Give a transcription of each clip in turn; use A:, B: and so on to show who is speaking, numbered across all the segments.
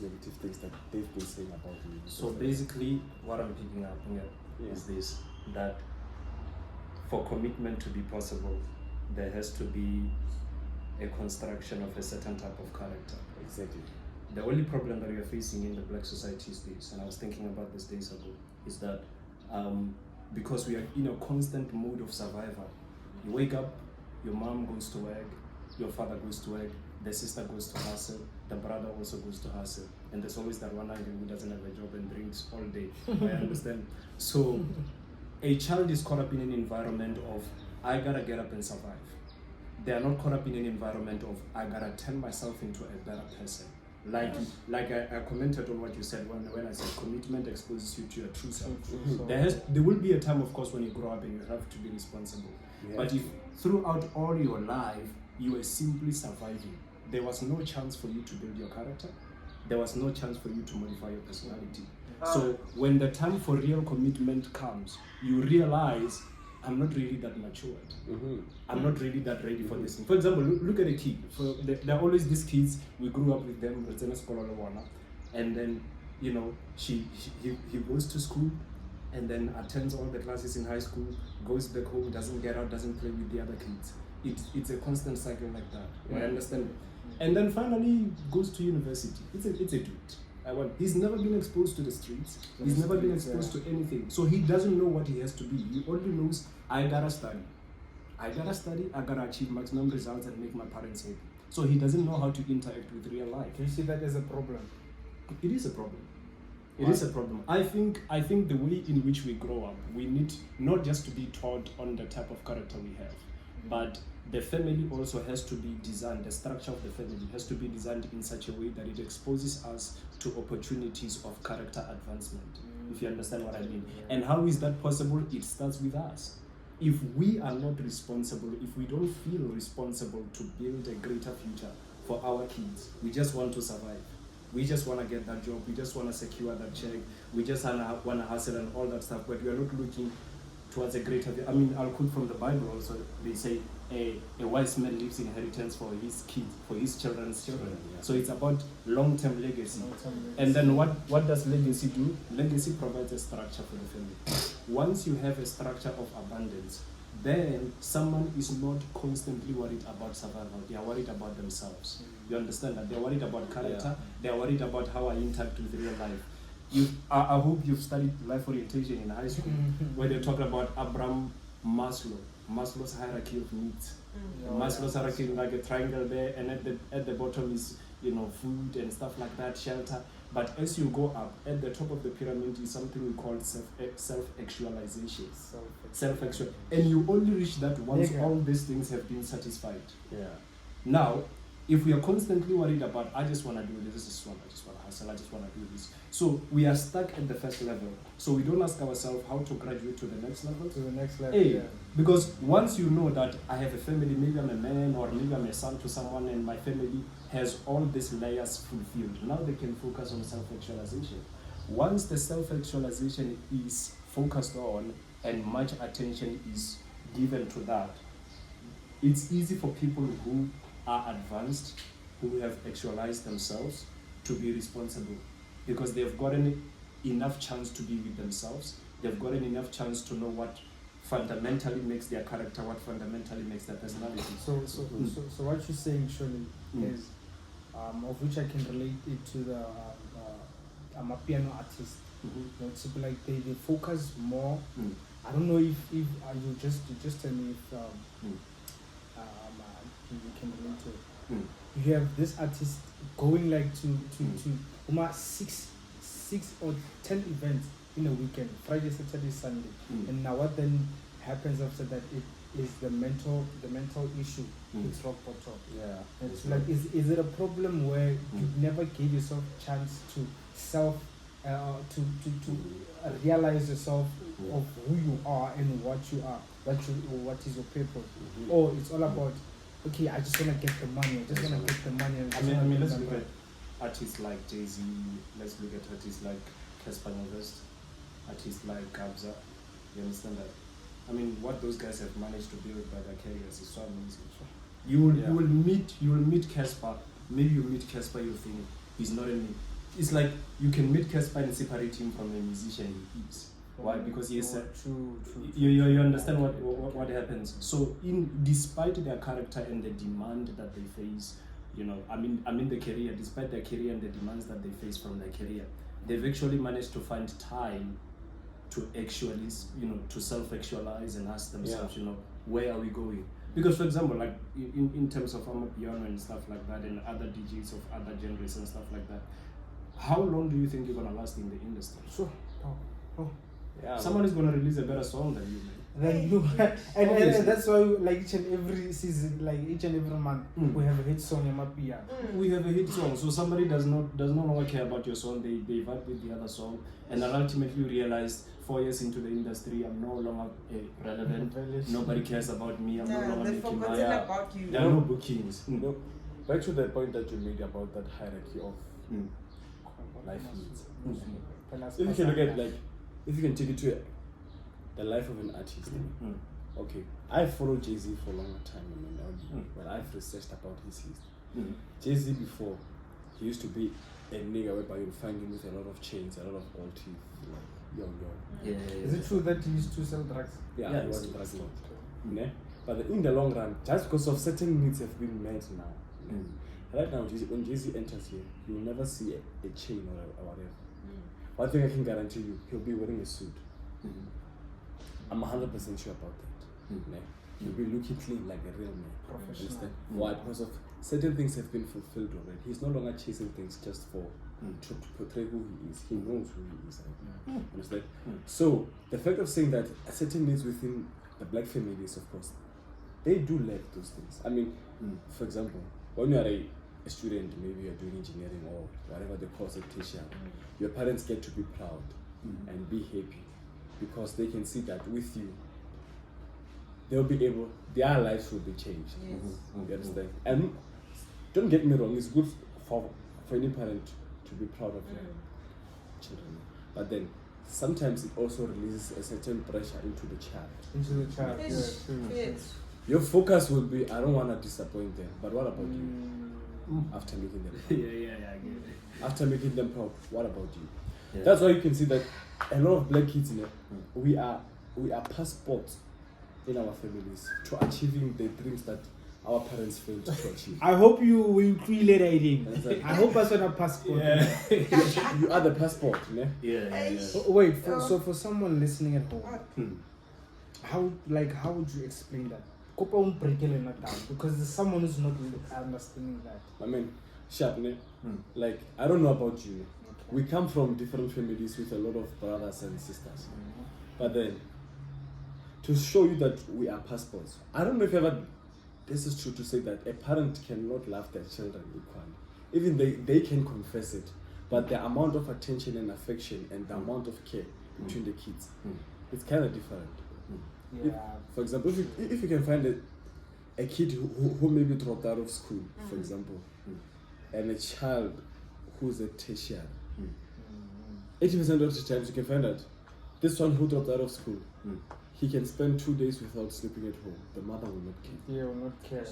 A: negative things that they've been saying about you.
B: So basically, what I'm picking up here is this, that for commitment to be possible, there has to be a construction of a certain type of character.
A: Exactly.
B: The only problem that we are facing in the black society is this, and I was thinking about this days ago, is that because we are in a constant mode of survival. You wake up, your mom goes to work, your father goes to work, the sister goes to hustle, the brother also goes to hustle, and there's always that one uncle who doesn't have a job and drinks all day. I understand. So a child is caught up in an environment of, I gotta get up and survive. They are not caught up in an environment of, I gotta turn myself into a better person. Like I commented on what you said when I said commitment exposes you to your true self. There will be a time, of course, when you grow up and you have to be responsible. But if throughout all your life you were simply surviving, there was no chance for you to build your character. There was no chance for you to modify your personality. So when the time for real commitment comes, you realize, I'm not really that matured. I'm not really that ready for this thing. For example, look at a kid. There are always these kids, we grew up with them, and then, you know, he goes to school and then attends all the classes in high school, goes back home, doesn't get out, doesn't play with the other kids. It's a constant cycle like that. I understand. And then finally goes to university. It's a dude. He's never been exposed to the streets. He's never been exposed to anything. So he doesn't know what he has to be. He only knows, I gotta study, I gotta achieve maximum results and make my parents happy. So he doesn't know how to interact with real life.
C: Do you see that as a problem?
B: It is a problem. It is a problem. I think the way in which we grow up, we need not just to be taught on the type of character we have, but the family also has to be designed, the structure of the family has to be designed in such a way that it exposes us to opportunities of character advancement, if you understand what I mean. And how is that possible? It starts with us. If we are not responsible, if we don't feel responsible to build a greater future for our kids, we just want to survive. We just want to get that job, we just want to secure that check, we just want to hustle and all that stuff, but we are not looking towards a greater. I mean, I'll quote from the Bible also. They say a wise man leaves inheritance for his kids, for his children's children. So it's about long-term legacy. And then what does legacy do? Legacy provides a structure for the family. Once you have a structure of abundance, then someone is not constantly worried about survival. They are worried about themselves. You understand that? They're worried about character. They're worried about how I interact with real life. I hope you've studied life orientation in high school, where they talk about Abraham Maslow's hierarchy of needs. Maslow's hierarchy, like a triangle there, and at the bottom is, you know, food and stuff like that, shelter. But as you go up, at the top of the pyramid is something we call self-actualization. Self-actual, and you only reach that once all these things have been satisfied. Now, if we are constantly worried about, I just want to do this, I just want to hustle, I just want to do this. So we are stuck at the first level. So we don't ask ourselves how to graduate to the next level. Because once you know that I have a family, maybe I'm a man or maybe I'm a son to someone and my family has all these layers fulfilled, now they can focus on self-actualization. Once the self-actualization is focused on and much attention is given to that, it's easy for people who are advanced, who have actualized themselves, to be responsible, because they've gotten enough chance to be with themselves. They've gotten enough chance to know what fundamentally makes their character, what fundamentally makes their personality.
C: So what you're saying, surely, is of which I can relate it to the I'm a piano artist. You know, it's like they focus more. I don't know if you just tell me if you can relate to it. You have this artist going like to 6 or 10 events in a weekend, Friday, Saturday, Sunday. And now what then happens after that, it is the mental issue. It's rock bottom. It's like, is it a problem where you never gave yourself a chance to to realize yourself of who you are and what you are, what is your purpose? Or it's all about, okay, I just want to get the money. I
B: mean, let's look at artists like Jay-Z. Let's look at artists like Casper Nyovest, artists like Kabza. You understand that? I mean, what those guys have managed to build by their careers is so amazing. You will meet Casper. Maybe you meet Casper, you think he's not in me. it's like you can meet Casper and separate him from the musician he is. Why? Because he is
C: true.
B: You understand what happens. So despite their character and the demand that they face, I mean the career, despite their career and the demands that they face from their career, they've actually managed to find time to actually, to self-actualize and ask themselves, where are we going? Because, for example, like in terms of Amapiano and stuff like that, and other DJs of other genres and stuff like that, how long do you think you're gonna last in the industry?
C: Sure.
A: Yeah,
B: Someone is gonna release a better song than you, man.
C: Then you and that's why like each and every season, like each and every month, we have a hit song in Mapia.
B: We have a hit song, so somebody does not longer care about your song. They vibe with the other song, and then ultimately you realize 4 years into the industry, I'm no longer relevant. Nobody cares about me. I'm no longer making money.
D: About you.
B: There are no bookings.
A: No, back to the point that you made about that hierarchy of life needs. If you can look at if you can take it to the life of an artist. Okay, I followed Jay-Z for a longer time. When I've researched about his list, Jay-Z before, he used to be a nigga whereby you'll find him with a lot of chains, a lot of gold teeth, young.
B: Yeah.
C: Is it true that he used to sell drugs?
A: Yeah, he was a drug lord. But in the long run, just because of certain needs have been met now. Right now, when Jay-Z enters here, you will never see a chain or whatever. One thing I can guarantee you, he'll be wearing a suit. I'm 100% sure about that. He'll be looking clean like a real man. Professional. Why? Because of certain things have been fulfilled already. He's no longer chasing things just to portray who he is. He knows who he is. Understand? So the fact of saying that certain needs within the black families, of course, they do lack those things. I mean, for example, when you are a student, maybe you're doing engineering or whatever the course at tertiary, your parents get to be proud and be happy because they can see that with you, they'll be able, their lives will be changed. You understand? And don't get me wrong, it's good for any parent to be proud of their children. But then sometimes it also releases a certain pressure into the child.
D: Yes.
A: Your focus will be, I don't want to disappoint them, but what about you? After making them proud.
B: Yeah, I get it.
A: After making them proud, what about you?
B: Yeah.
A: That's why you can see that a lot of black kids, we are passports in our families to achieving the dreams that our parents failed to achieve.
C: I hope you will create it.
A: Exactly.
C: I hope that's on a passport.
A: You are the passport, ne?
B: Yeah.
C: Oh, wait, so for someone listening at home, how would you explain that? Because there's someone who's not really understanding that.
A: I mean, sharp, ne? Like, I don't know about you.
C: Okay.
A: We come from different families with a lot of brothers and sisters. But then, to show you that we are passports, I don't know if ever this is true to say that a parent cannot love their children equally. Even they can confess it, but the amount of attention and affection and the amount of care between the kids, it's kind of different.
C: Yeah.
A: For example, if you can find a kid who maybe dropped out of school, for example, and a child who's a tertiary, 80% of the times you can find that this one who dropped out of school, he can spend 2 days without sleeping at home. The mother will not care.
C: Yeah, will not care.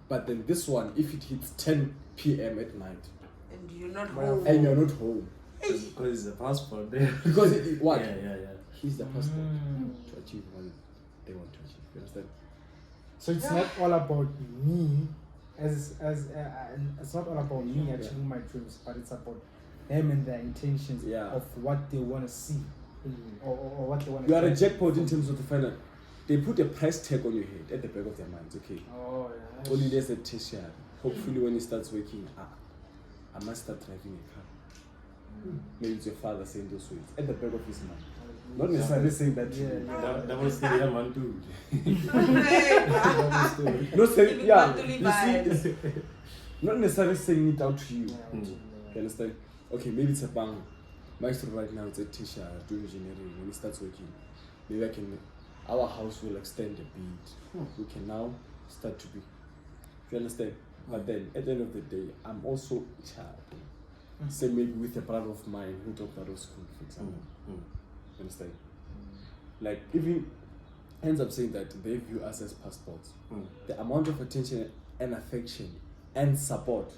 A: But then this one, if it hits 10 p.m. at night,
D: And you're not home.
A: and you're not home,
B: Because it's a passport there.
A: because what?
B: Yeah.
A: He's the passport to achieve what they want to achieve. You understand?
C: So it's not all about me, it's not all about me achieving my dreams, but it's about them and their intentions of what they want to see or what they want to.
A: You are a jackpot in terms of the final. They put a price tag on your head at the back of their minds. Okay.
C: Oh yeah.
A: Only there's a tertiary. Hopefully, when he starts working, I must start driving a car. Maybe it's your father saying those words at the back of his mind. Not necessarily saying that.
B: That was the man too.
A: Not saying, you see, not necessarily saying it out to you. You understand? Okay, maybe it's a bang. Maestro right now, it's a teacher doing engineering. When he starts working, maybe our house will extend a bit. We can now start to be. You understand? But then, at the end of the day, I'm also a child. Same maybe with a brother of mine who dropped out of school, for example. You understand? Like, even ends up saying that they view us as passports. The amount of attention and affection and support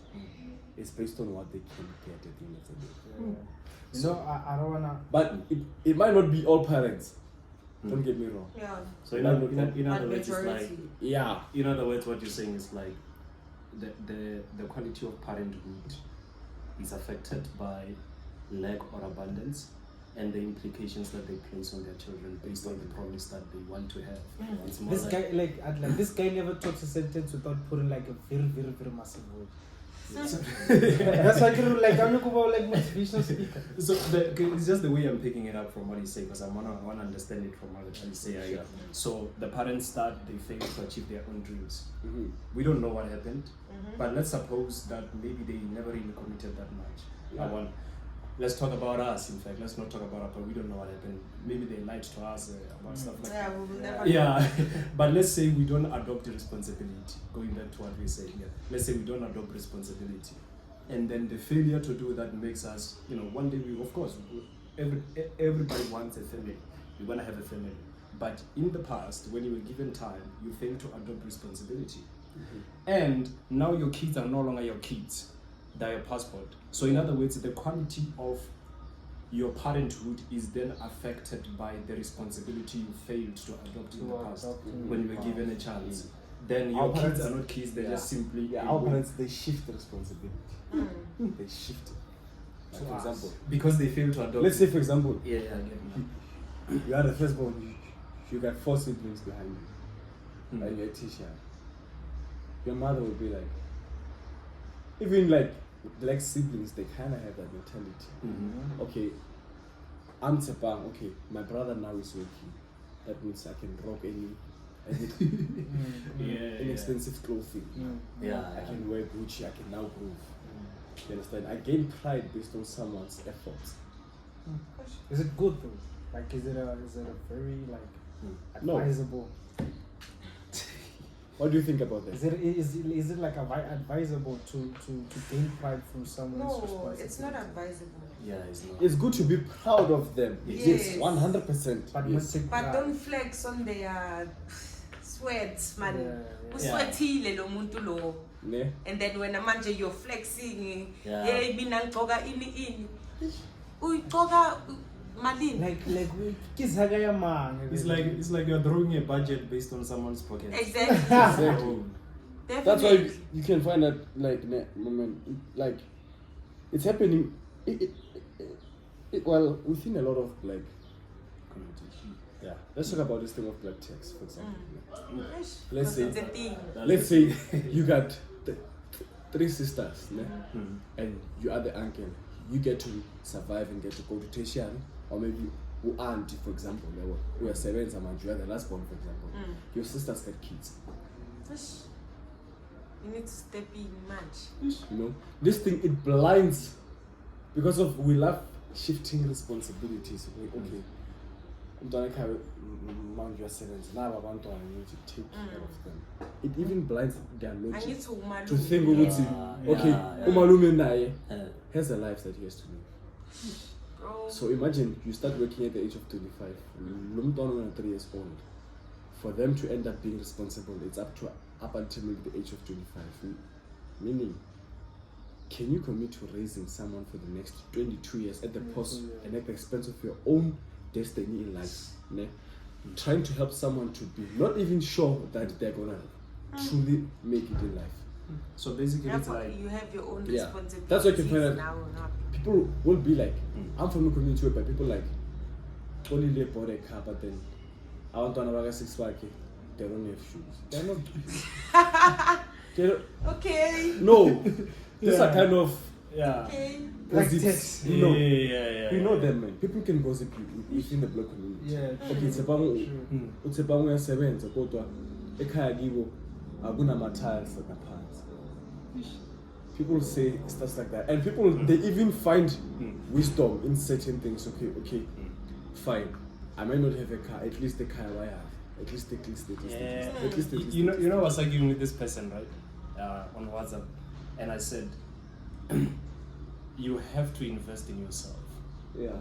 A: It's based on what they can get at the end of the day.
C: Yeah. You know, I don't wanna.
A: But it might not be all parents. Don't get me wrong.
D: Yeah.
B: So in other words, it's like
D: Majority.
A: Yeah.
B: in other words, what you're saying is like the quality of parenthood is affected by lack or abundance, and the implications that they place on their children based on the promise that they want to have. It's more
C: This guy, this guy never talks a sentence without putting like a very, very, very massive word. That's why I can I'm not about like motivational speaker.
B: So it's just the way I'm picking it up from what he's saying, because I wanna understand it from what he's saying. So the parents start, they fail to achieve their own dreams.
A: Mm-hmm.
B: We don't know what happened, but let's suppose that maybe they never really committed that much.
A: Yeah.
B: Let's talk about us. In fact, let's not talk about us, but we don't know what happened. Maybe they lied to us about stuff like
D: Yeah,
B: that.
D: we will never.
B: Yeah, but let's say we don't adopt the responsibility. Going back to what we're saying here, let's say we don't adopt responsibility, and then the failure to do that makes us, one day everybody wants a family. We want to have a family, but in the past, when you were given time, you failed to adopt responsibility, and now your kids are no longer your kids; they're your passport. So, in other words, the quality of your parenthood is then affected by the responsibility you failed to adopt in the past when you were given a chance. Then your kids are not kids; they're just simply
A: our parents. They shift the responsibility. They shift it. Like, for example,
B: because they failed to adopt.
A: let's say for example,
B: I get it.
A: you are the firstborn. You got 4 siblings behind you, and you're a teacher. Your mother will be like, even like black siblings, they kind of have that mentality. Okay, I'm Tsepang. Okay, my brother now is working. That means I can rock any inexpensive clothing. I can wear Gucci. I can now groove. You understand? I gain pride based on someone's efforts.
C: Is it good though? Like, is it a very like
A: No.
C: advisable?
A: What do you think about that?
C: Is it like advisable to gain pride from someone's
D: No,
C: responsibility?
D: it's not advisable.
B: Yeah, it's not.
A: It's good to be proud of them.
D: Yes.
A: 100%.
C: But
A: yes.
D: But don't flex on their sweats, man.
C: Yeah.
D: Usweatile lo muntu lo.
A: Ne?
D: And then when manje you're flexing,
B: Yeah.
D: hey, mina ngigqoka ini. Uyigqoka malini.
C: like kids have a man.
B: It's like you're throwing a budget based on someone's pocket.
D: Exactly.
A: Exactly.
D: Definitely.
A: That's why you can find that like it's happening. Well, within a lot of like communities. Yeah. Let's talk about this thing of black tax, for example. Let's say
D: It's a thing.
A: Let's say you got 3 sisters, ne? And you are the uncle. You get to survive and get to go to tertiary, or maybe auntie, for example, who are 7, you are the last born, for example. Your sisters got kids.
D: You need to step in much.
A: You know, this thing, it blinds because of we love shifting responsibilities. Okay, don't care mind your 7. Now I want to take care of them. It even blinds their
D: I need
A: logic
D: to umalume.
A: to think okay, umalume naye has a life that he has to live.
D: Bro.
A: So imagine you start working at the age of 25, Lumton 3 years old. For them to end up being responsible, it's up until maybe the age of 25. Meaning, can you commit to raising someone for the next 22 years at the cost and at the expense of your own destiny in life? Ne? Trying to help someone to be not even sure that they're gonna truly make it in life.
B: So basically, it's
D: Therefore,
B: like
D: you have your own
A: Yeah.
D: responsibilities.
A: That's what you can find out.
D: now or not.
A: People will be like, I'm from a community where people like only they bought a car, but then I want to another 6 pack. They don't have shoes. They're not. They don't,
D: Okay.
A: no, these are kind of
D: Okay.
A: gossips.
C: Like
A: You know,
B: yeah.
A: we know them, man. People can gossip within the black community.
C: Yeah.
A: Okay, uThebang uyasebenza kodwa ekhaya kibo akunama-tiles ngaphansi. People say stuff like that, and people they even find wisdom in certain things. Okay, fine. I might not have a car. At least the car I have. At least.
B: You know, I was arguing with this person, right, on WhatsApp, and I said, you have to invest in yourself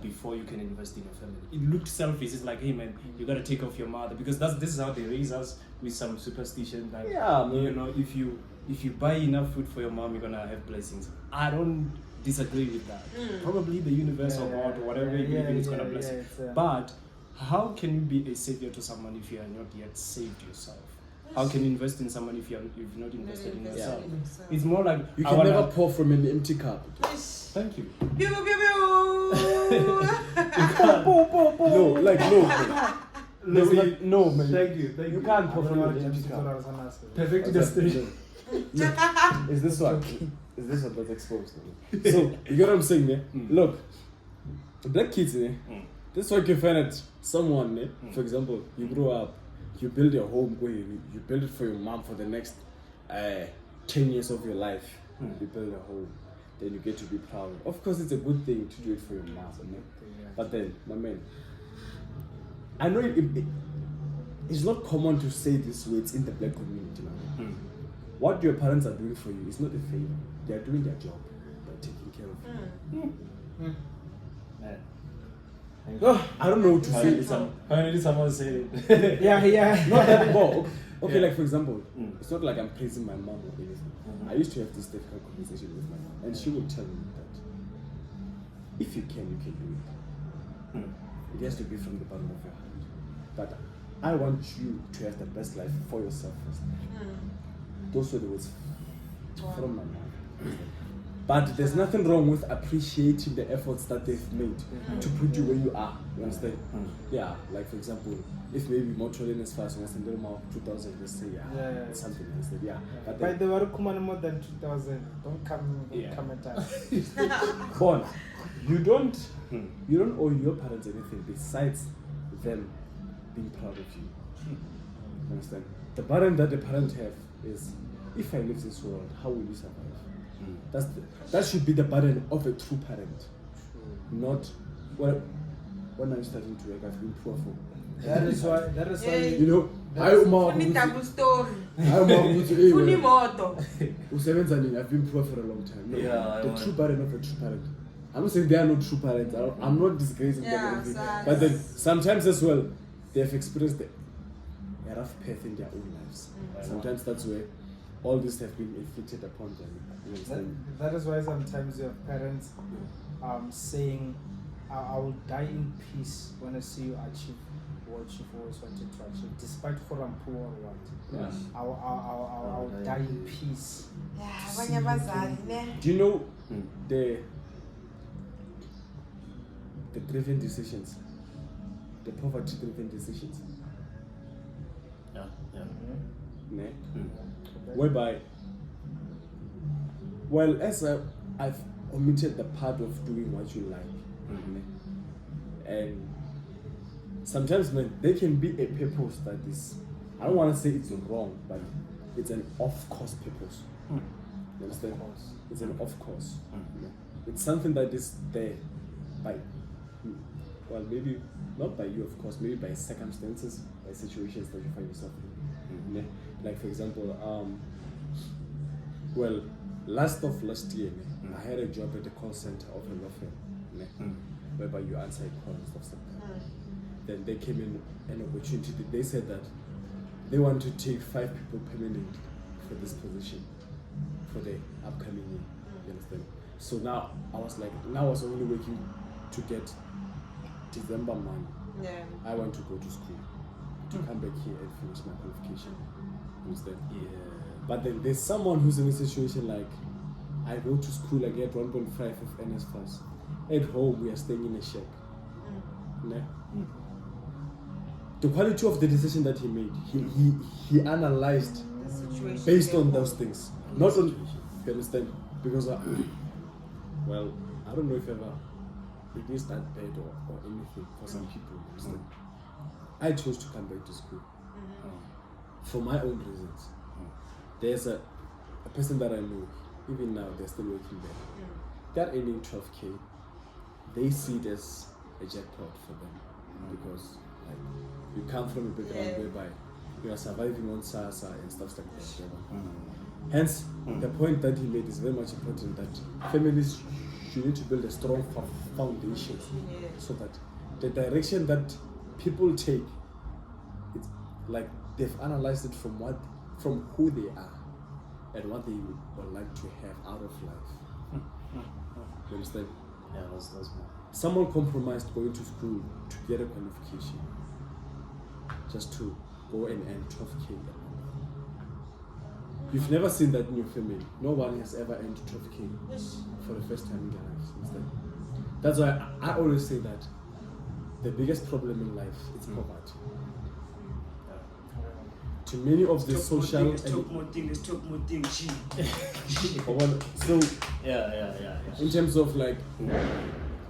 B: before you can invest in your family. It looked selfish. It's like, hey man, you gotta take off your mother, because this is how they raise us with some superstition. Like,
A: Yeah, man.
B: you know, if you if you buy enough food for your mom, you're gonna have blessings. I don't disagree with that. Probably the universe or God or whatever you believe in is gonna bless you. But how can you be a savior to someone if you are not yet saved yourself? How can you invest in someone if you've not invested in yourself? It's more like
A: you can never pour from an empty cup.
B: Thank you.
D: Pew, pew, pew.
A: No, like no, man.
B: Thank you.
A: You can't pour from an empty cup.
B: Perfect illustration.
A: Is this one? Is this one that's exposed? So you get what I'm saying, man? Look, black kids, this is what you find at someone, for example, you grow up, you build your home, you build it for your mom for the next 10 years of your life. You build a home, then you get to be proud. Of course, it's a good thing to do it for your mom, but then, my man, I know it's not common to say this way. It's in the black community now. What your parents are doing for you is not a favor. They are doing their job. They're taking care of you. I don't know what to say.
B: Finally, someone said it.
C: Yeah.
A: Not that well. Okay, like for example, it's not like I'm praising my mom or anything. I used to have this difficult conversation with my mom, and she would tell me that if you can do it. It has to be from the bottom of your heart. But I want you to have the best life for yourself first. Those were the words from my mom. But there's nothing wrong with appreciating the efforts that they've made to put you where you are. You understand? Yeah, like for example, if maybe motoring is fast, once in more 2000, let's say, it's something else. Yeah. But
C: By the way, more than 2000. Don't come at us.
A: Bon, you don't owe your parents anything besides them being proud of you. You understand? The burden that the parents have is, if I leave this world, how will you survive? That should be the burden of a true parent. Not, well, when I'm starting to work, I've been poor for.
C: That is why
A: you know,
D: Funny double story. Funny moto.
A: I've been poor for a long time. No, the true burden of a true parent. I'm not saying they are not true parents. I'm not disgracing them or anything. But then sometimes as well, they have experienced a rough path in their own lives. Sometimes that's where all this have been inflicted upon them.
C: That is why sometimes you have parents saying, I will die in peace when I see you achieve what you've always wanted to achieve, despite who I'm poor or what. I'll die in peace.
A: Do you know the driven decisions? The poverty driven decisions? Whereby, well, as I've omitted the part of doing what you like, and sometimes, man, there can be a purpose that is, I don't want to say it's wrong, but it's an off-course purpose. You understand? It's an off-course. It's something that is there by, well, maybe not by you, of course, maybe by circumstances, by situations that you find yourself in. Like, for example, well, last year, I had a job at the call center of a law firm, whereby you answer a call and stuff like that. Then they came in an opportunity. They said that they want to take 5 people permanent for this position for the upcoming year. You understand? So now I was only working to get December money. I want to go to school to come back here and finish my qualification. You understand? But then there's someone who's in a situation like, I go to school, I get 1.5 of NSFAS. At home, we are staying in a shack. The quality of the decision that he made, he analyzed based on those things. Not on, you understand? Because, well, I don't know if ever it is that bad or anything for some people. You understand? I chose to come back to school for my own reasons. There's a person that I know, even now, they're still working there. They're earning 12K. They see it as a jackpot for them because, like, you come from a background whereby you are surviving on SASA and stuff like that. Hence, the point that he made is very much important that families should need to build a strong foundation so that the direction that people take, it's like they've analyzed it from who they are. and what they would like to have out of life. You understand?
B: Yeah, that's more.
A: Someone compromised going to school to get a qualification just to go and earn 12K a month. You've never seen that in your family. No one has ever earned 12K for the first time in their lives. Understand? That's why I always say that the biggest problem in life is poverty. To many of the social
E: let's talk more things.
A: so
B: Yeah.
A: in terms of like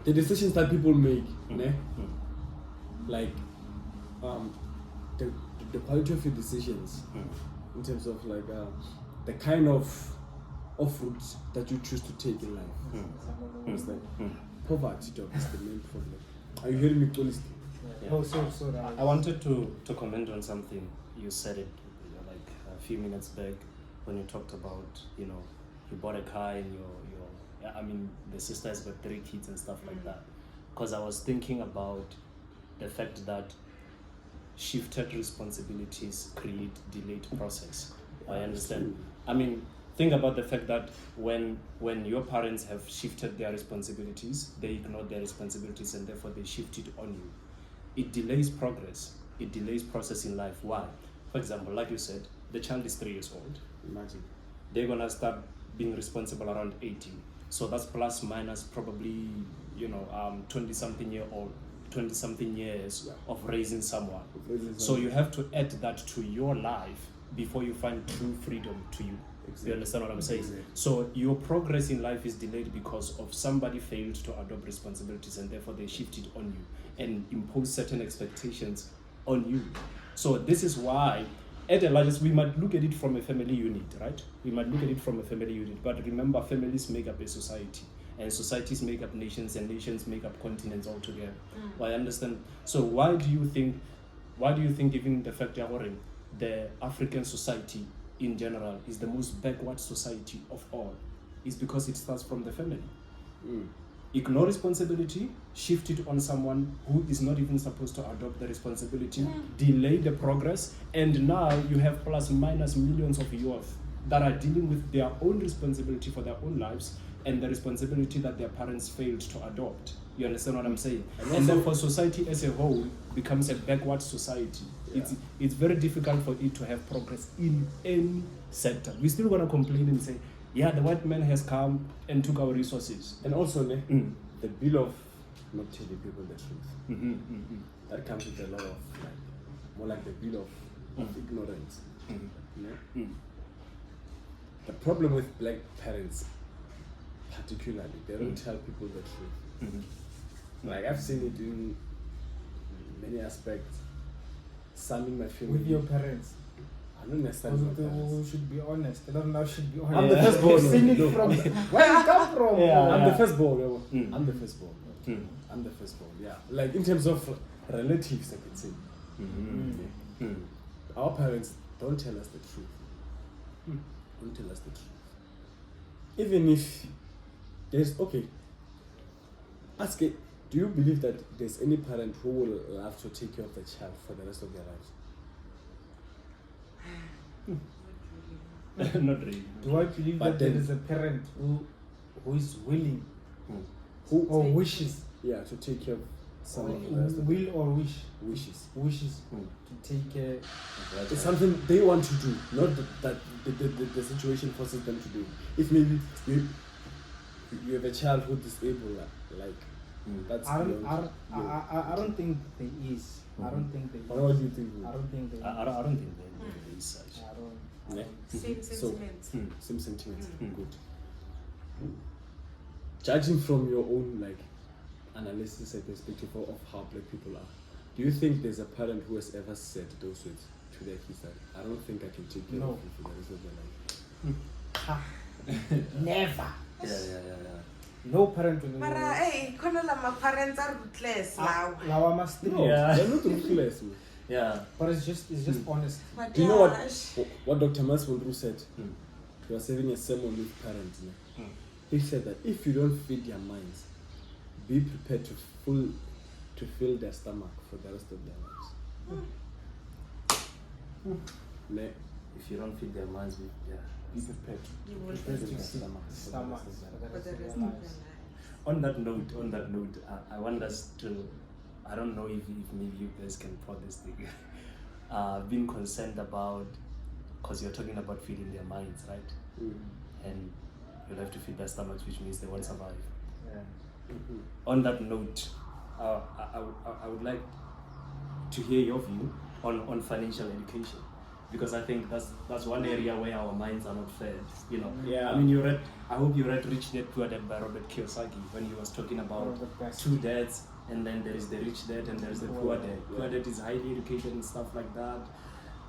A: the decisions that people make, like the quality of your decisions, in terms of like the kind of route that you choose to take in life. Understand? Poverty job is the main problem. Are you hearing me clearly?
B: Yeah.
C: Oh, so
B: I wanted to comment on something. You said it like a few minutes back when you talked about, you bought a car and the sister has got 3 kids and stuff like that. Because I was thinking about the fact that shifted responsibilities create delayed process. I understand. I mean, think about the fact that when your parents have shifted their responsibilities, they ignore their responsibilities and therefore they shift it on you. It delays progress. It delays process in life. Why? For example, like you said, the child is 3 years old.
A: Imagine.
B: They're gonna start being responsible around 18. So that's plus minus probably 20-something years of raising someone. So you have to add that to your life before you find true freedom to you.
A: Exactly.
B: You understand what I'm saying?
A: Exactly.
B: So your progress in life is delayed because of somebody failed to adopt responsibilities and therefore they shift it on you and impose certain expectations on you. So this is why at the largest, we might look at it from a family unit, right? We might look at it from a family unit, but remember, families make up a society, and societies make up nations, and nations make up continents altogether. I understand. So why do you think, given the fact that the African society in general is the most backward society of all, is because it starts from the family. Ignore responsibility, shift it on someone who is not even supposed to adopt the responsibility, delay the progress, and now you have plus minus millions of youth that are dealing with their own responsibility for their own lives and the responsibility that their parents failed to adopt. You understand what I'm saying? And therefore society as a whole becomes a backward society. Yeah. It's very difficult for it to have progress in any sector. We're still going to complain and say, yeah, the white man has come and took our resources.
A: And also, the bill of not telling people the truth. That comes with a lot of, more like the bill of ignorance. The problem with black parents, particularly, they don't tell people the truth. Like, I've seen it in many aspects. Some in my family.
C: with your parents.
A: I don't understand.
C: We should be honest. A lot now should be honest.
A: I'm the firstborn.
C: I've seen it from where you come from.
A: I'm the firstborn. I'm the firstborn. I'm the firstborn. Yeah. Like in terms of relatives, I could say. Our parents don't tell us the truth. Don't tell us the truth. Even if there's ask it. Do you believe that there's any parent who will have to take care of the child for the rest of their lives?
B: Not really.
C: Do I believe
A: But
C: that there
A: then-
C: is a parent who is willing
A: Who?
C: or wishes,
A: Yeah, to take care of someone for the rest of
C: will or
A: wishes.
C: wishes to take care?
A: It's something they want to do, not that the situation forces them to do. If maybe you have a child who's disabled, like that's
C: I
A: beyond you.
C: don't think there is. I don't think there is.
A: What do you think?
C: I don't think there is.
B: I don't think there is such.
C: I don't.
A: Yeah.
D: Same sentiments.
A: Same sentiments. Good. Judging from your own analysis and perspective of how black people are, do you think there's a parent who has ever said those words to their kids that I don't think I can take care of you for the rest of their life?
C: Never.
B: Yeah.
C: No parent will
D: Mara,
C: ever.
D: hey, khona lama parents are ruthless now.
C: Now I must
A: No,
B: Yeah.
A: they're not ruthless. Man.
B: Yeah.
C: But it's just honest.
D: But
A: Do you know
D: gosh.
A: what Dr. Maswundru said? He was having a sermon with parents. He said that if you don't feed their minds, be prepared to fill their stomach for the rest of their lives.
B: If you don't feed their minds with
A: be prepared.
D: You will
C: Prepare
D: be
C: to see
A: stomach.
C: stomach for
D: for the
C: the
D: rest
C: rest
D: of
C: of
D: your
C: your
D: life.
C: life.
B: On that note, I want us to, I don't know if maybe you guys can put this thing, being concerned about, because you're talking about feeding their minds, right? And you'll have to feed their stomachs, which means they won't survive.
C: Yeah.
B: On that note, I would like to hear your view on financial education, because I think that's one area where our minds are not fed. You know,
A: Yeah.
B: I mean, I hope you read Rich Dad Poor Dad by Robert Kiyosaki when he was talking about
C: One of the best.
B: two dads, and then there is the rich dad and there is the poor dad.
A: Yeah.
B: Poor dad is highly educated and stuff like that,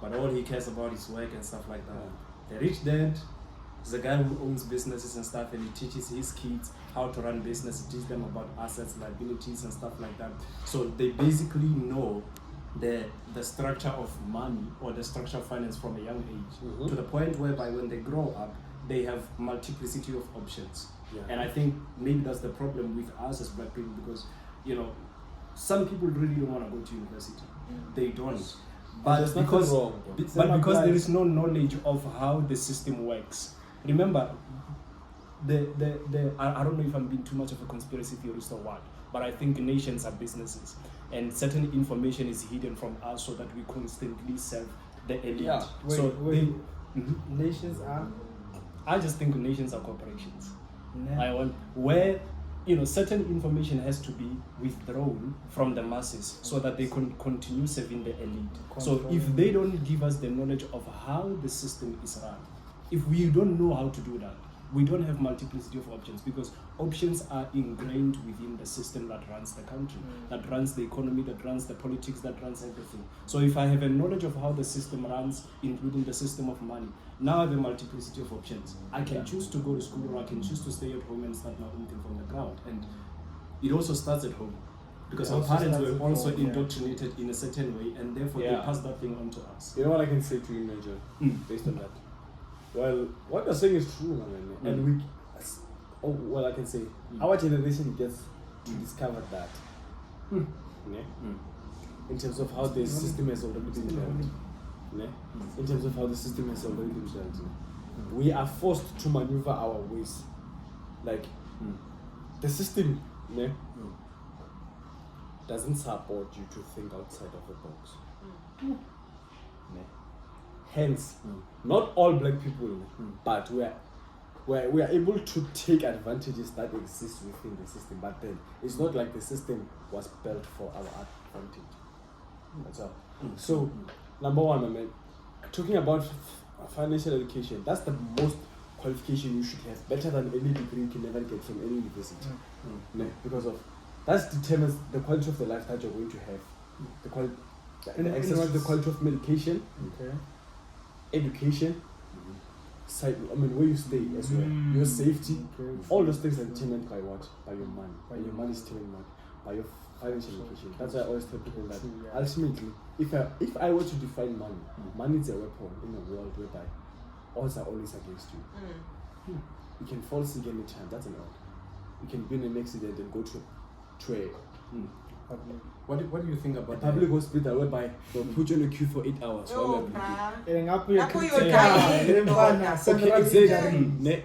B: but all he cares about is work and stuff like that. The rich dad is a guy who owns businesses and stuff, and he teaches his kids how to run business. He teaches them about assets, liabilities, and stuff like that. So they basically know the structure of money or the structure of finance from a young age, to the point whereby when they grow up, they have multiplicity of options.
A: Yeah.
B: And I think maybe that's the problem with us as black people, because some people really don't want to go to university. They don't. But
A: there's nothing
B: because
A: wrong, though.
B: but because there is no knowledge of how the system works. Remember, I don't know if I'm being too much of a conspiracy theorist or what, but I think nations are businesses, and certain information is hidden from us so that we constantly serve the elite.
A: Yeah.
B: So
C: Wait.
B: Mhm.
C: Nations are.
B: I just think nations are corporations.
C: Nah.
B: I want where certain information has to be withdrawn from the masses so that they can continue serving the elite. So if they don't give us the knowledge of how the system is run, if we don't know how to do that, we don't have multiplicity of options, because options are ingrained within the system that runs the country, that runs the economy, that runs the politics, that runs everything. So if I have a knowledge of how the system runs, including the system of money, now I have a multiplicity of options. I can choose to go to school, or I can choose to stay at home and start my own thing from the ground. And it also starts at home, because
C: It
B: our
C: also
B: parents
C: starts
B: were
C: at
B: also
C: home, yeah.
B: indoctrinated in a certain way, and therefore they
A: Yeah.
B: pass that thing on to us.
A: You know what I can say to you, Major, based on that? Well, what you're saying is true, man. And I can say our generation gets to discover that. Yeah? In terms of how the system has already been built. Yeah? In terms of how the system has already been built. We are forced to maneuver our ways. Like, the system doesn't support you to think outside of the box. Yeah? Hence, not all black people, but we are able to take advantages that exist within the system. But then it's not like the system was built for our advantage. That's all. So, number one, I mean, talking about financial education, that's the most qualification you should have, better than any degree you can ever get from any university. No, because of that determines the quality of the life that you're going to have, the access to the quality of medication, education, where you stay as well, your safety, all those things are determined by what? By your money. By your money is determined by your financial education. That's why I always tell people that ultimately, if I were to define money, money is a weapon in a world whereby odds are always against you. You can fall sick anytime. That's an odd. You can be in an accident and go to a
B: What do you think about
A: public hospital whereby they'll put you in a queue for 8 hours while
D: Oh,
A: you're bleeding.
C: Okay,
A: Exactly.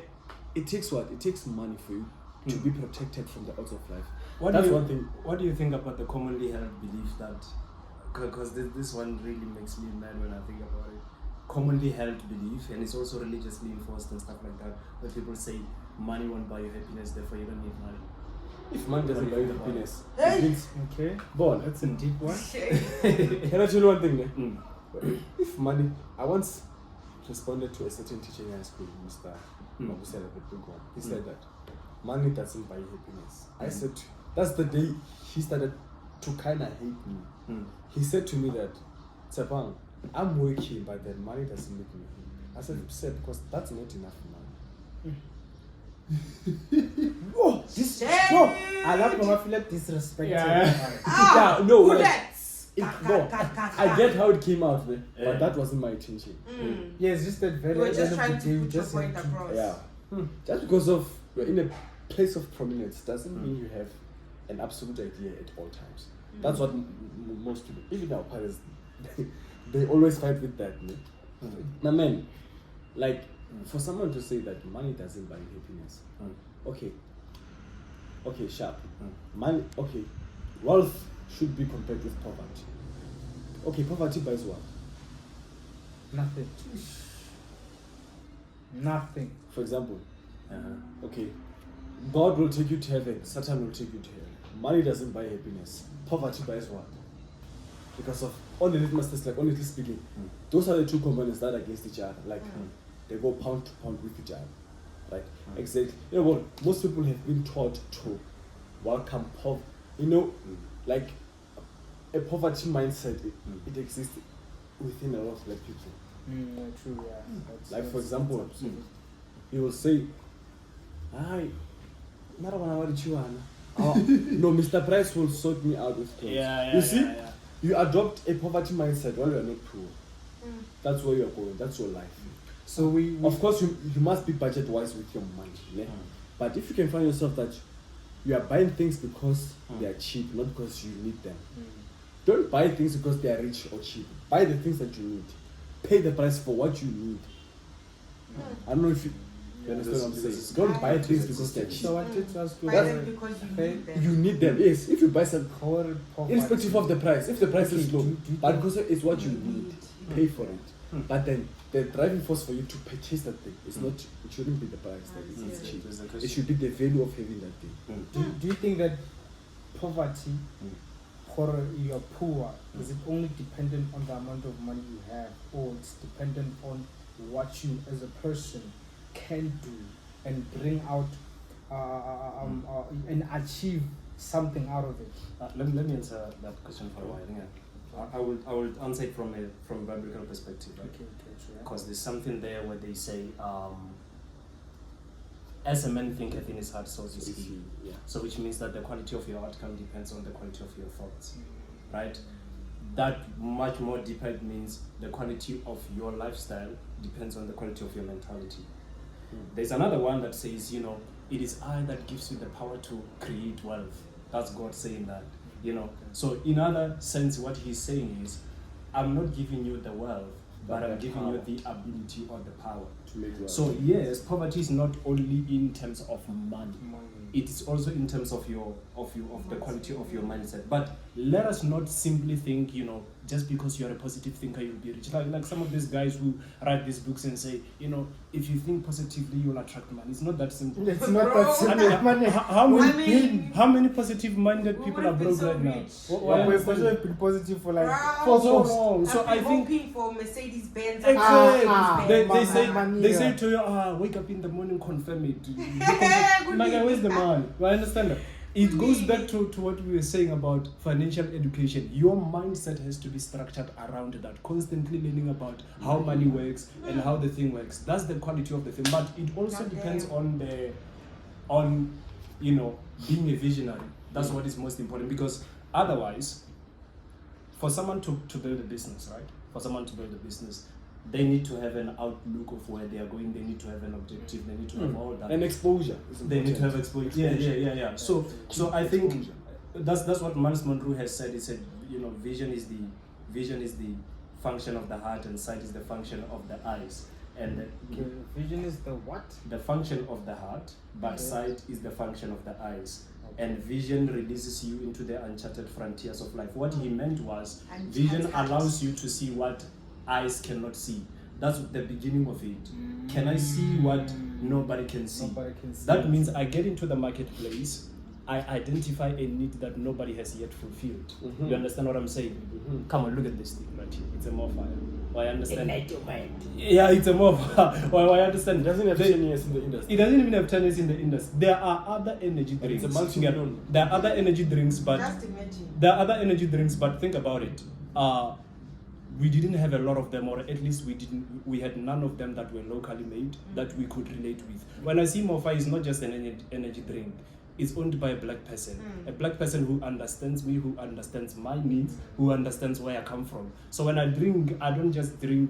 A: It takes what? It takes money for you to be protected from the odds of life. That's one thing.
B: What do you think about the commonly held belief that, because this one really makes me mad when I think about it, commonly held belief, and it's also religiously enforced and stuff like that, where people say money won't buy you happiness, therefore you don't need money.
A: If money doesn't buy you happiness,
D: Hey!
A: it means
C: Okay,
A: go on.
C: that's a deep one.
A: Can I tell you one thing? If money, I once responded to a certain teacher in high school, Mr. Abutii, the big one. He said that money doesn't buy you happiness. I said, that's the day he started to kind of hate me. He said to me that, Tsepang, I'm working, but then money doesn't make me happy. I said, because that's not enough money.
C: I love when I feel like disrespect.
A: Yeah, no,
D: Who
A: like,
D: that's?
A: I get how it came out, man, but that wasn't my intention.
C: Yeah, it's just that very
D: You were just
C: end of
D: trying
C: the day,
D: to
C: you
D: put your
C: just
D: point
C: have to-
D: across.
A: Yeah. Just because of you're in a place of prominence doesn't mean you have an absolute idea at all times. That's what most people, even our parents, they always fight with that. No? Now, man, like For someone to say that money doesn't buy happiness, okay, sharp. Money, okay, wealth should be compared with poverty. Okay, poverty buys what?
C: Nothing. Nothing.
A: For example, okay, God will take you to heaven, Satan will take you to hell. Money doesn't buy happiness. Poverty buys what? Because of honestly speaking, those are the two components that are against each other. Like they go pound to pound with each other. Right? Exactly. You know what? Most people have been taught to welcome poverty. You know, like a poverty mindset, it exists within a lot of black people.
C: Yeah, true, yeah.
A: Like for example, he will say, "Hi, no, Mr. Price will sort me out with clothes." You see, you adopt a poverty mindset while you are not poor. That's where you are going. That's your life.
C: So we
A: of course, you must be budget wise with your money. Yeah? But if you can find yourself that you are buying things because they are cheap, not because you need them. Don't buy things because they are rich or cheap. Buy the things that you need. Pay the price for what you need. I don't know if you understand what I'm saying. Don't buy things because they're cheap.
C: So I wanted to ask you,
D: Buy them because you need them.
A: You need them, yes. If you buy some,
C: poverty.
A: irrespective of the price, if the price is low,
C: do you
A: but
C: think-
A: because it's what you need, pay for it. But then the driving force for you to purchase that thing is not. It shouldn't be the price that is cheap. It should be the value of having that thing.
C: Do you think that poverty, or you're poor, is it only dependent on the amount of money you have, or it's dependent on what you as a person can do and bring out and achieve something out of it?
B: Let me answer that question for a while. I will answer it from a biblical perspective, right?
C: Okay, sure.
B: Because there's something there where they say, as a man thinketh in his heart, so is he.
A: Yeah.
B: So which means that the quality of your outcome depends on the quality of your thoughts, right? That much more deeper it means the quality of your lifestyle depends on the quality of your mentality. There's another one that says, you know, it is I that gives you the power to create wealth. That's God saying that, you know. So in other sense, what he's saying is, I'm not giving you the wealth, but I'm giving you the ability or the power.
A: To make wealth.
B: So yes, poverty is not only in terms of money. It is also in terms of the quality of your mindset. But let us not simply think, you know, just because you're a positive thinker, you'll be rich. Like some of these guys who write these books and say, you know, if you think positively, you'll attract money. It's not that simple.
C: It's not that simple.
B: I mean, how many positive-minded people are broke right now?
C: We've been positive for like
B: For so long. So I
D: I'm
B: think
D: hoping for Mercedes-Benz.
B: Exactly. They say to you, wake up in the morning, confirm it. My guy, where's the money? Well, I understand that. It goes back to what we were saying about financial education. Your mindset has to be structured around that, constantly learning about how money works and how the thing works. That's the quality of the thing. But it also depends on you know, being a visionary. That's what is most important, because otherwise, for someone to build a business, right? For someone to build a business, they need to have an outlook of where they are going. They need to have an objective. They need to have all that.
A: And exposure.
B: They need to have exposure. Yeah. So I think that's what Miles Monroe has said. He said, you know, vision is the function of the heart, and sight is the function of the eyes. And
C: vision is the what?
B: The function of the heart, but sight is the function of the eyes. And vision releases you into the uncharted frontiers of life. What he meant was, vision allows you to see what eyes cannot see. That's the beginning of it. Can I see what nobody can see? That means I get into the marketplace, I identify a need that nobody has yet fulfilled. You understand what I'm saying? Come on, look at this thing right here. It's a morpher. I understand. Yeah, it's a morpher. I understand.
A: It doesn't have 10 years in the industry.
B: It doesn't even have 10 years in the industry. There are other energy drinks.
A: It's a multi-million.
B: There are other energy drinks, but
D: Just imagine.
B: there are other energy drinks, but think about it. We didn't have a lot of them, or at least we had none of them that were locally made that we could relate with. When I see Mofa, it's not just an energy drink. It's owned by a black person. A black person who understands me, who understands my needs, who understands where I come from. So when I drink, I don't just drink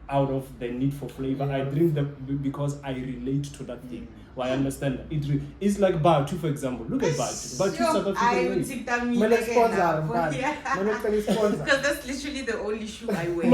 B: out of the need for flavor. I drink because I relate to that thing. Well, I understand. It's like Abutii, for example. Look at Abutii. Abutii is South
D: I
B: African.
D: would
B: made.
D: take that me
C: Mele
D: again
C: sponsor,
D: now.
C: man.
D: Yeah.
C: Mele tell you sponsor.
D: Because that's literally the only shoe I wear.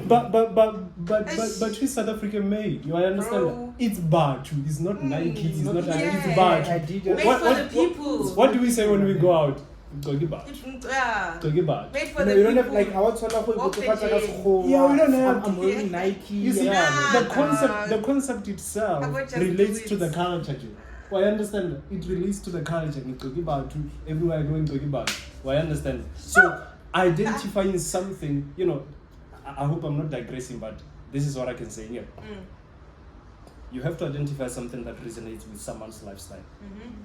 B: But she's South African made. You understand?
D: Bro.
B: It's Abutii. It's not Nike. It's not
D: yeah.
B: It's Abutii.
C: I did
D: Made
C: it.
D: for the people.
B: What do we say when we go out? Talking about.
D: Yeah.
B: Talking about.
D: Made for
C: No,
D: the
C: you don't
D: people.
C: have like I want to know
D: Walk the
C: what
D: J.
B: Yeah, we don't have-
C: I'm wearing
D: Yeah.
C: Nike.
B: You see,
D: Yeah.
B: the concept itself
D: I would just
B: relates
D: do
B: to
D: it.
B: the culture. Joe. Well, I understand. It relates to the culture. Talking about to everywhere I go in talking about. Well, I understand. So identifying something, you know, I hope I'm not digressing, but this is what I can say here. You have to identify something that resonates with someone's lifestyle.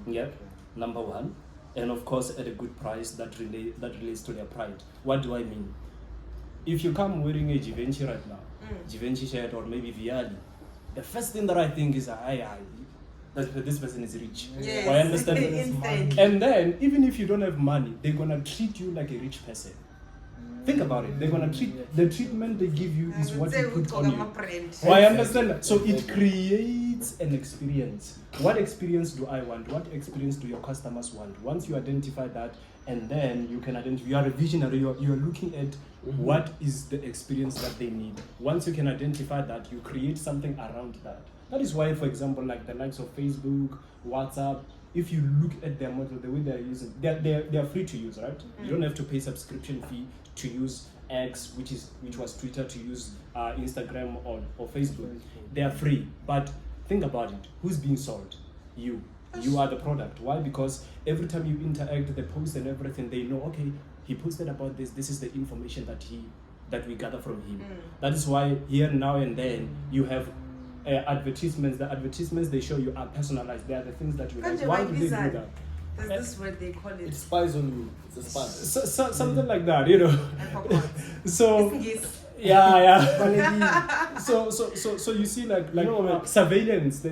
B: Yeah, number one. And of course, at a good price that relates to their pride. What do I mean? If you come wearing a Givenchy right now, Givenchy shirt or maybe Viali, the first thing that I think is, this person is rich.
D: Yes.
B: I understand.
D: Instant.
B: And then, even if you don't have money, they're gonna treat you like a rich person. Think about it. They're gonna treat the treatment they give you is what you put on you. Well, I understand that. So it creates an experience. What experience do I want? What experience do your customers want? Once you identify that, and then you can identify, you are a visionary, you're looking at what is the experience that they need. Once you can identify that, you create something around that. That is why, for example, like the likes of Facebook, WhatsApp, if you look at their model, the way they're using, they're free to use, right? You don't have to pay subscription fee to use X, which was Twitter, to use Instagram or Facebook. They are free, but think about it. Who's being sold? You. You are the product. Why? Because every time you interact, the post and everything, they know, okay, he posted about this. This is the information that we gather from him. That is why here, now and then, you have advertisements. The advertisements they show you are personalized. They are the things that you like. Why do they do that?
D: That's this what they call it.
A: It spies on you. It's a spy.
B: Something like that, you know.
D: I forgot.
B: So
D: Yes.
B: yeah. So you see, like surveillance.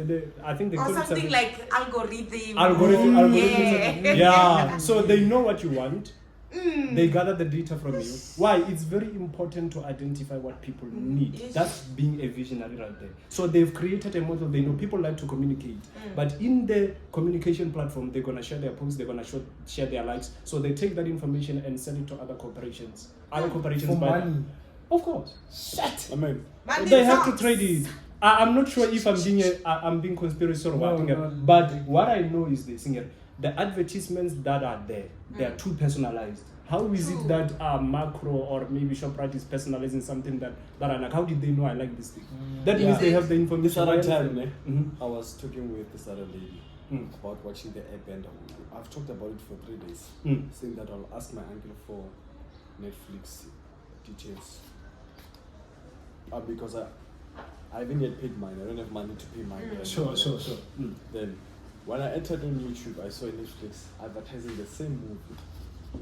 B: I think they
D: Or
B: call it
D: something like algorithm.
B: algorithm.
D: Yeah.
B: Yeah. So they know what you want. They gather the data from you. Why? It's very important to identify what people need.
D: Yes.
B: That's being a visionary right there. So they've created a model. They know people like to communicate. But in the communication platform, they're going to share their posts, they're going to share their likes. So they take that information and send it to other corporations. Other corporations
C: For
B: buy
C: money.
B: Of course.
C: Shit.
A: I mean,
D: Money
B: They have to
D: talks.
B: trade it. I'm not sure if I'm being conspiracy or what.
C: No.
B: But what I know is this: the advertisements that are there, they are too personalized. How is it that Macro or maybe ShopRite is personalizing something that I like? How did they know I like this thing? That means they have the
A: this
B: information.
A: other
B: right
A: time,
B: there.
A: I was talking with this other lady about watching the app, and I've talked about it for 3 days, saying that I'll ask my uncle for Netflix details. Because I haven't yet paid mine. I don't have money to pay mine.
B: Sure.
A: Then when I entered on YouTube, I saw Netflix advertising the same movie.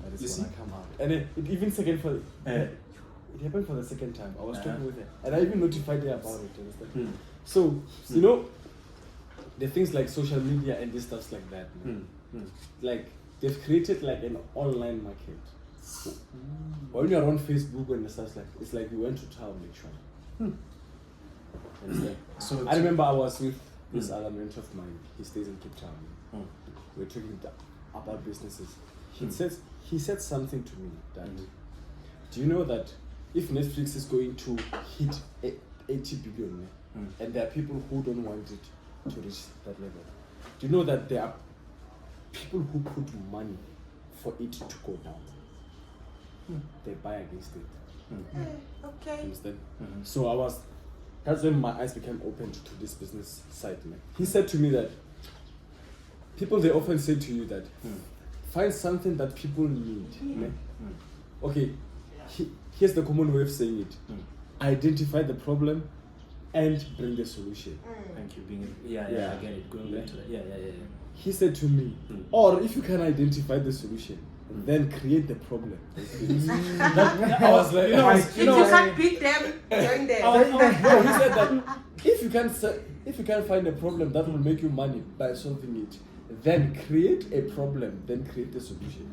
A: That
B: You
A: is
B: see?
A: when I come out. And it even it happened for the second time. I was talking with her, and I even notified her about it. Understand? So you know, the things like social media and this stuff like that. Like they've created like an online market. When you're on Facebook and stuff like, it's like you went to town literally. Understand?
B: So
A: I remember I was with this other mentor of mine. He stays in Cape Town. We were talking about businesses. He said something to me that, do you know that if Netflix is going to hit 80 billion, and there are people who don't want it to reach that level, do you know that there are people who put money for it to go down? They buy against it.
D: Okay.
A: Understand? So that's when my eyes became open to this business side. Man. He said to me that people, they often say to you that find something that people need. Okay, here's the common way of saying it. Identify the problem and bring the solution.
B: thank you. I get it. Going back to that. Yeah.
A: He said to me, or if you can identify the solution, then create the problem. I was like,
D: If you can't beat them, join them.
A: No, he said that if you can find a problem that will make you money by solving it, then create a problem, then create a solution.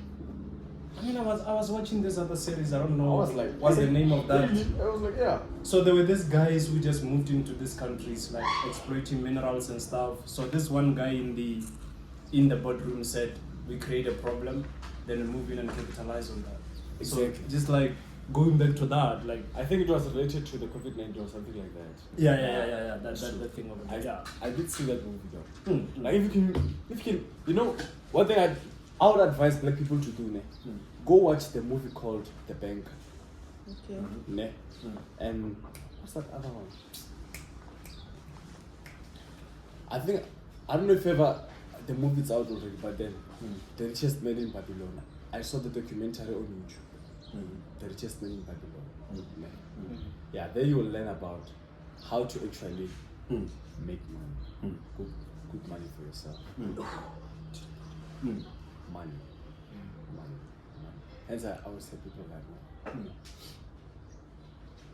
B: I mean, I was watching this other series. I don't know.
A: I was like,
B: what's the name of that?
A: I was like, yeah.
B: So there were these guys who just moved into these countries, like exploiting minerals and stuff. So this one guy in the boardroom said, "We create a problem, then we move in and capitalize on that."
A: Exactly.
B: So just like going back to that, like
A: I think it was related to the COVID-19 or something like that.
B: yeah. That's the thing of it. Yeah.
A: I did see that movie though.
B: Mm.
A: Like if you can, you know, one thing I would advise black people to do, ne? Go watch the movie called The Bank,
D: Okay.
A: ne? And what's that other one? I don't know if ever the movie's out already, but then The Richest Man in Babylon. I saw the documentary on YouTube. The Richest Man in Babylon. Ne? Yeah, there you will learn about how to actually make money, good money for yourself. Money. Hence, I always tell people like,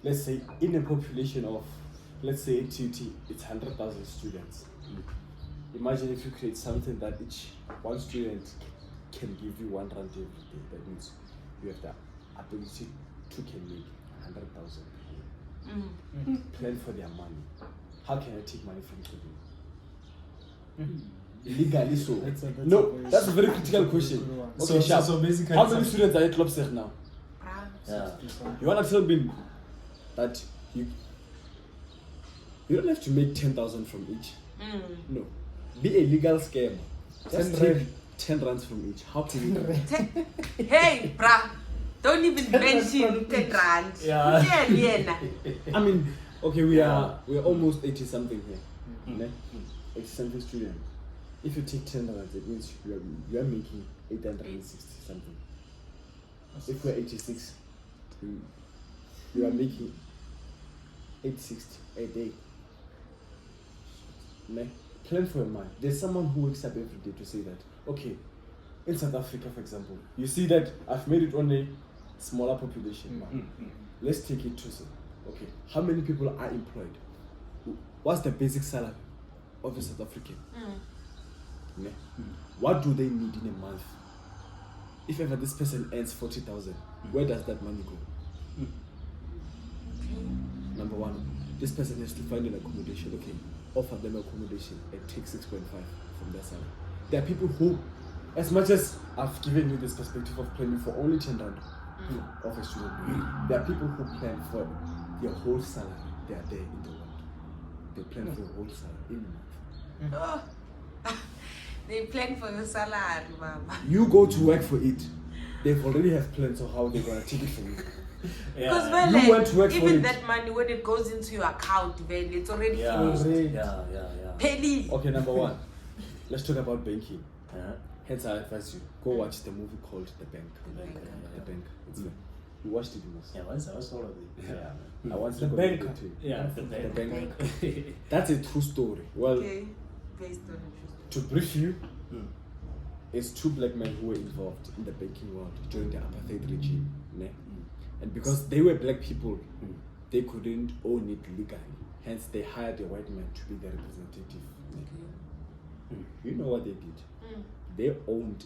A: let's say in a population of, let's say TUT, it's 100,000 students. Imagine if you create something that each one student can give you £1 every day. That means you have the ability to can make 100,000 per year. Plan for their money. How can I take money from people? Illegally so. That's a very critical question. Okay,
B: So basically,
A: how many students are at Klopsech now?
B: Yeah.
A: You want to tell me that you don't have to make 10,000 from each. No. Be a legal scam. Just take 10 rands from each. How can you do that?
D: Hey, bruh. Don't even mention 10 rand.
B: Yeah.
A: I mean, okay, we're almost 80 something here. Ne? 80 something student. If you take 10 rands, it means you are making 860 something. If we're 86, you are making 860 a day. Ne? Plan for your mind. There's someone who wakes up every day to say that, okay, in South Africa, for example, you see that I've made it on a smaller population now. Let's take it to say, okay, how many people are employed? What's the basic salary of a South African? Ne? What do they need in a month? If ever this person earns 40,000, where does that money go? Number one, this person has to find an accommodation. Okay, offer them accommodation and take 6.5 from their salary. There are people who, as much as I've given you this perspective of planning for only 10 rand of a student, there are people who plan for their whole salary. They are there in the world. They plan for the whole salary in a month.
D: They plan for your salary, mama.
A: You go to work for it. They've already have plans of how they're gonna take it from you.
D: Because
A: You went to work for
D: even
A: it.
D: that money, when it goes into your account, well, it's already
B: Yeah.
D: finished.
B: Yeah.
D: Penny.
A: Okay, number one, let's talk about banking. Hence, I advise you go watch the movie called The Bank. The Bank. It's like, you watched it, most.
B: Yeah, once I was all of it.
A: Yeah. I want
B: The
A: to
B: Bank.
A: it to you.
B: Yeah, the
A: The
B: bank.
A: Bank. That's a true story. Well,
D: Okay. Based on
A: to brief you, it's two black men who were involved in the banking world during the apartheid regime. Ne? And because they were black people, they couldn't own it legally. Hence, they hired a white man to be the representative. You know what they did? They owned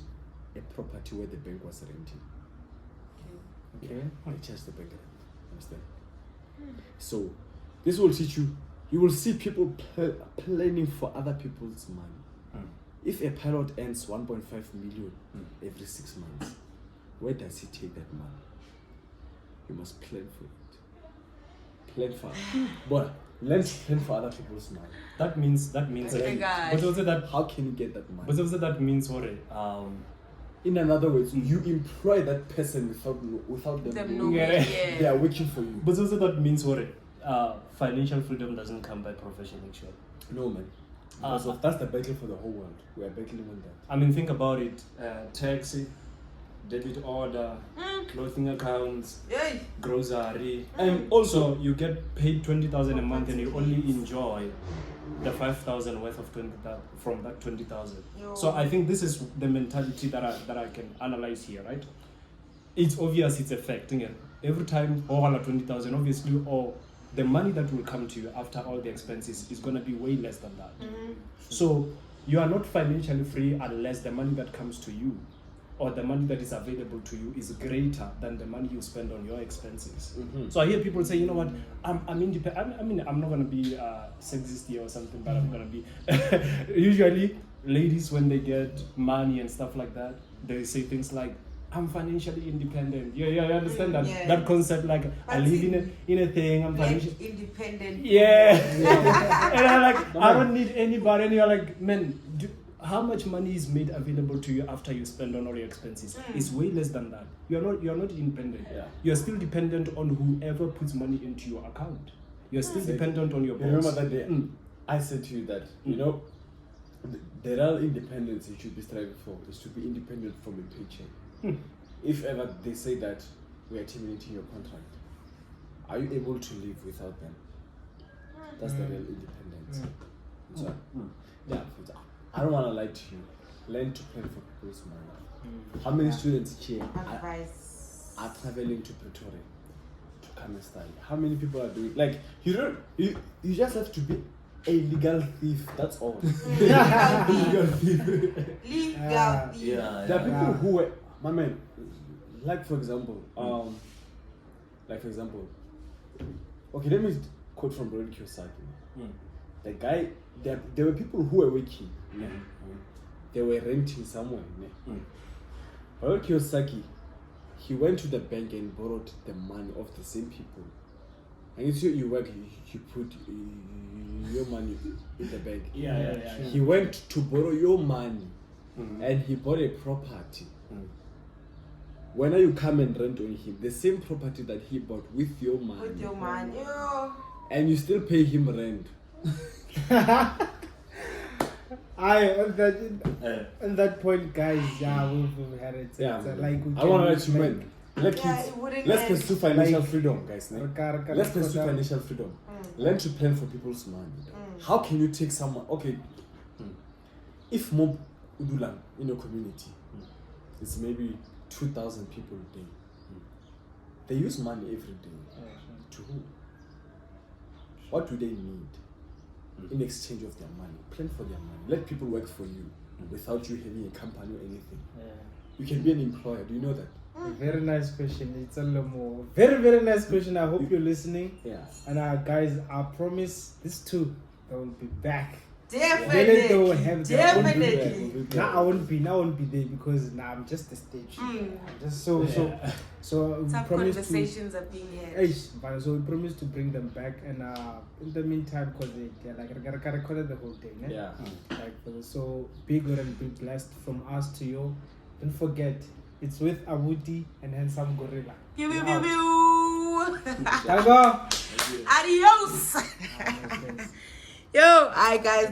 A: a property where the bank was renting.
C: Okay.
A: They charged the bank rent. Understand? So, this will teach you. You will see people planning for other people's money. If a pilot earns 1.5 million every 6 months, where does he take that money? You must plan for it. Plan for it. But learn to plan for other people's money.
B: That means
D: Okay,
B: that.
D: guys.
B: But also that.
A: How can you get that money?
B: But also that means what?
A: In another words, you employ that person without them
D: them
A: knowing.
D: knowing,
B: Yeah.
A: They are working for you.
B: But also that means what? Financial freedom doesn't come by profession, actually.
A: No, man. Because that's the battle for the whole world. We are battling on that.
B: I mean, think about it. Taxi, debit order, clothing accounts,
D: Yay.
B: grocery, and also you get paid 20,000 a month, and you only enjoy the 5,000 worth of 20,000 from that 20,000. So I think this is the mentality that I can analyze here, right? It's obvious it's affecting it every time. 20,000, obviously, or the money that will come to you after all the expenses is going to be way less than that. So you are not financially free unless the money that comes to you or the money that is available to you is greater than the money you spend on your expenses.
A: Mhm.
B: So I hear people say, you know what, I'm independent. I mean, I'm not gonna be sexist here or something, but I'm gonna be. Usually, ladies when they get money and stuff like that, they say things like, I'm financially independent. Yeah, you understand that
D: Yeah.
B: that concept. Like I
D: But
B: live
D: see,
B: in a thing. I'm
D: Like
B: financially.
D: independent.
B: Yeah. And I'm like, I don't need anybody. And you're like, man, how much money is made available to you after you spend on all your expenses? It's way less than that. You're not independent.
A: Yeah.
B: You're still dependent on whoever puts money into your account. You're still dependent on your boss.
A: You remember that day
B: Mm.
A: I said to you that, you know, the real independence you should be striving for is to be independent from a paycheck. If ever they say that we are terminating your contract, are you able to live without them? That's the real independence. So, yeah, I don't want to lie to you. Learn to plan for people's money. How many students here
D: Advice.
A: are traveling to Pretoria to come and study? How many people are doing like you just have to be a legal thief, that's all. Legal thief.
D: Legal.
A: There are people who were, my man, like for example, okay, let me quote from Robert Kiyosaki. The guy, there were people who were working, they were renting somewhere. Robert Kiyosaki, he went to the bank and borrowed the money of the same people. And you work, you put your money in the bank.
B: Yeah.
A: He went to borrow your money and he bought a property. When you come and rent on him, the same property that he bought with your money,
D: With your man. Yo.
A: and you still pay him rent.
C: On that point, guys, we've had it.
A: Yeah,
C: It's, like we
A: I want to
C: can,
A: let you man.
D: Yeah, it wouldn't
A: Let's
D: end.
A: pursue financial
C: Like-
A: freedom, guys. Ne? Let's pursue financial freedom. Learn to plan for people's money. How can you take someone? Okay, if mob udulang in your community, it's maybe 2,000 people a day. They use money every day. To who? What do they need in exchange of their money? Plan for their money. Let people work for you without you having a company or anything. You can be an employer. Do you know that?
C: Very nice question. It's a little more. Very, very nice question. I hope you're listening.
A: Yeah.
C: And guys, I promise this too, they will be back.
D: Definitely.
C: They will have their own
D: Definitely.
C: video. Now I won't be there because now I'm just a stage. I'm just so we
D: Tough
C: promise
D: conversations are being had.
C: to. So we promise to bring them back, and in the meantime, because they're like I gotta record it the whole day. Ne?
A: Yeah.
C: Like so, be good and be blessed from us to you. Don't forget, it's with Abutii and Handsome Gorilla.
D: Pew, pew, pew, pew.
C: Go.
D: Adios. Yo, alright guys.